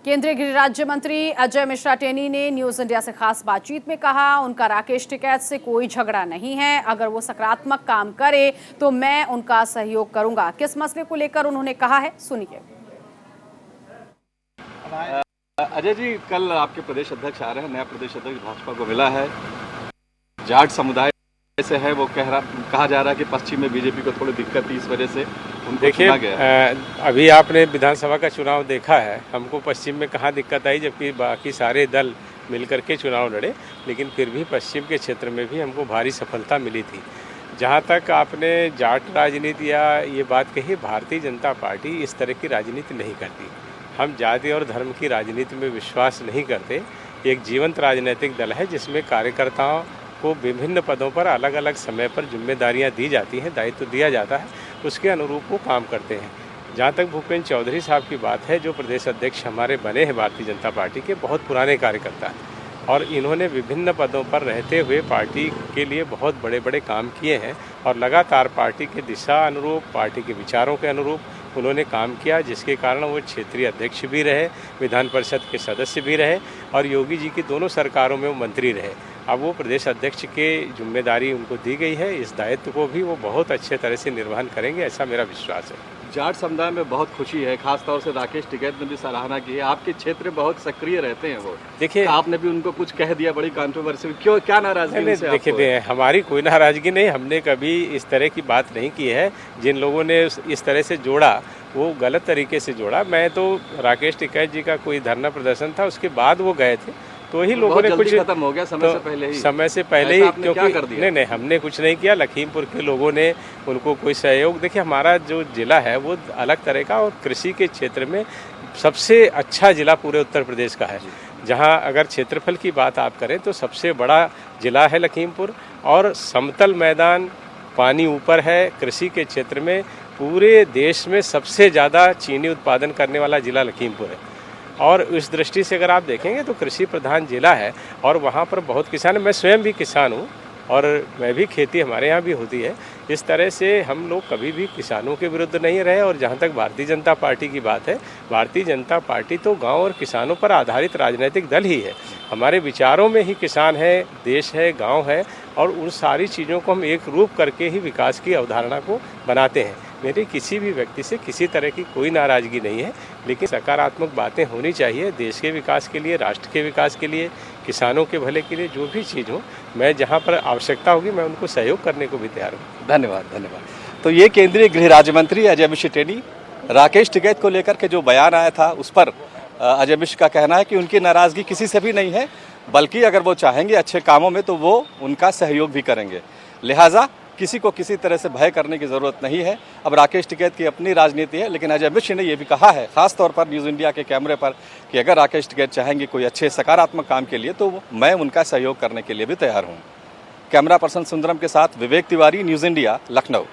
केंद्रीय गृह राज्य मंत्री अजय मिश्रा टेनी ने न्यूज इंडिया से खास बातचीत में कहा, उनका राकेश टिकैत से कोई झगड़ा नहीं है। अगर वो सकारात्मक काम करे तो मैं उनका सहयोग करूंगा। किस मसले को लेकर उन्होंने कहा है, सुनिए। अजय जी, कल आपके प्रदेश अध्यक्ष आ रहे हैं, नया प्रदेश अध्यक्ष भाजपा को मिला है। जाट समुदाय से है, वो कहा जा रहा है कि पश्चिम में बीजेपी को थोड़ी दिक्कत थी, इस वजह से उनको चुना गया। अभी आपने विधानसभा का चुनाव देखा है, हमको पश्चिम में कहाँ दिक्कत आई, जबकि बाकी सारे दल मिलकर के चुनाव लड़े, लेकिन फिर भी पश्चिम के क्षेत्र में भी हमको भारी सफलता मिली थी। जहाँ तक आपने जाट राजनीति या ये बात कही, भारतीय जनता पार्टी इस तरह की राजनीति नहीं करती। हम जाति और धर्म की राजनीति में विश्वास नहीं करते। एक जीवंत राजनीतिक दल है जिसमें कार्यकर्ताओं को विभिन्न पदों पर अलग अलग समय पर जिम्मेदारियां दी जाती हैं, दायित्व दिया जाता है, उसके अनुरूप वो काम करते हैं। जहाँ तक भूपेंद्र चौधरी साहब की बात है, जो प्रदेश अध्यक्ष हमारे बने हैं भारतीय जनता पार्टी के, बहुत पुराने कार्यकर्ता हैं और इन्होंने विभिन्न पदों पर रहते हुए पार्टी के लिए बहुत बड़े बड़े काम किए हैं और लगातार पार्टी के दिशा अनुरूप, पार्टी के विचारों के अनुरूप उन्होंने काम किया, जिसके कारण वो क्षेत्रीय अध्यक्ष भी रहे, विधान परिषद के सदस्य भी रहे और योगी जी की दोनों सरकारों में वो मंत्री रहे। अब वो प्रदेश अध्यक्ष के जिम्मेदारी उनको दी गई है, इस दायित्व को भी वो बहुत अच्छे तरह से निर्वहन करेंगे, ऐसा मेरा विश्वास है। जाट समुदाय में बहुत खुशी है, खासतौर से राकेश टिकैत ने भी सराहना की है। आपके क्षेत्र में बहुत सक्रिय रहते हैं वो, देखिए आपने भी उनको कुछ कह दिया, बड़ी कंट्रोवर्सी, क्यों, क्या नाराजगी? देखिए, हमारी कोई नाराजगी नहीं, हमने कभी इस तरह की बात नहीं की है। जिन लोगों ने इस तरह से जोड़ा वो गलत तरीके से जोड़ा। मैं तो राकेश टिकैत जी का कोई धरना प्रदर्शन था, उसके बाद वो गए थे, तो ही लोगों ने कुछ खत्म हो गया समय से पहले ही, क्योंकि कर दिया? नहीं, हमने कुछ नहीं किया। लखीमपुर के लोगों ने उनको कोई सहयोग, देखिए हमारा जो जिला है वो अलग तरह का और कृषि के क्षेत्र में सबसे अच्छा जिला पूरे उत्तर प्रदेश का है। जहां अगर क्षेत्रफल की बात आप करें तो सबसे बड़ा जिला है लखीमपुर और समतल मैदान, पानी ऊपर है। कृषि के क्षेत्र में पूरे देश में सबसे ज़्यादा चीनी उत्पादन करने वाला जिला लखीमपुर है और इस दृष्टि से अगर आप देखेंगे तो कृषि प्रधान जिला है और वहाँ पर बहुत किसान हैं। मैं स्वयं भी किसान हूँ और मैं भी, खेती हमारे यहाँ भी होती है। इस तरह से हम लोग कभी भी किसानों के विरुद्ध नहीं रहे। और जहाँ तक भारतीय जनता पार्टी की बात है, भारतीय जनता पार्टी तो गांव और किसानों पर आधारित राजनीतिक दल ही है। हमारे विचारों में ही किसान है, देश है, गांव है और उन सारी चीज़ों को हम एक रूप करके ही विकास की अवधारणा को बनाते हैं। मेरी किसी भी व्यक्ति से किसी तरह की कोई नाराज़गी नहीं है, लेकिन सकारात्मक बातें होनी चाहिए देश के विकास के लिए, राष्ट्र के विकास के लिए, किसानों के भले के लिए। जो भी चीज़ हो, मैं जहां पर आवश्यकता होगी मैं उनको सहयोग करने को भी तैयार हूँ। धन्यवाद। तो ये केंद्रीय गृह राज्य मंत्री अजय मिश्रा टेनी, राकेश टिकैत को लेकर के जो बयान आया था उस पर अजय मिश्रा का कहना है कि उनकी नाराज़गी किसी से भी नहीं है, बल्कि अगर वो चाहेंगे अच्छे कामों में तो वो उनका सहयोग भी करेंगे। लिहाजा किसी को किसी तरह से भय करने की ज़रूरत नहीं है। अब राकेश टिकैत की अपनी राजनीति है, लेकिन अजय मिश्रा ने यह भी कहा है, खासतौर पर न्यूज़ इंडिया के कैमरे पर, कि अगर राकेश टिकैत चाहेंगे कोई अच्छे सकारात्मक काम के लिए तो मैं उनका सहयोग करने के लिए भी तैयार हूँ। कैमरा पर्सन सुंदरम के साथ विवेक तिवारी, न्यूज़ इंडिया, लखनऊ।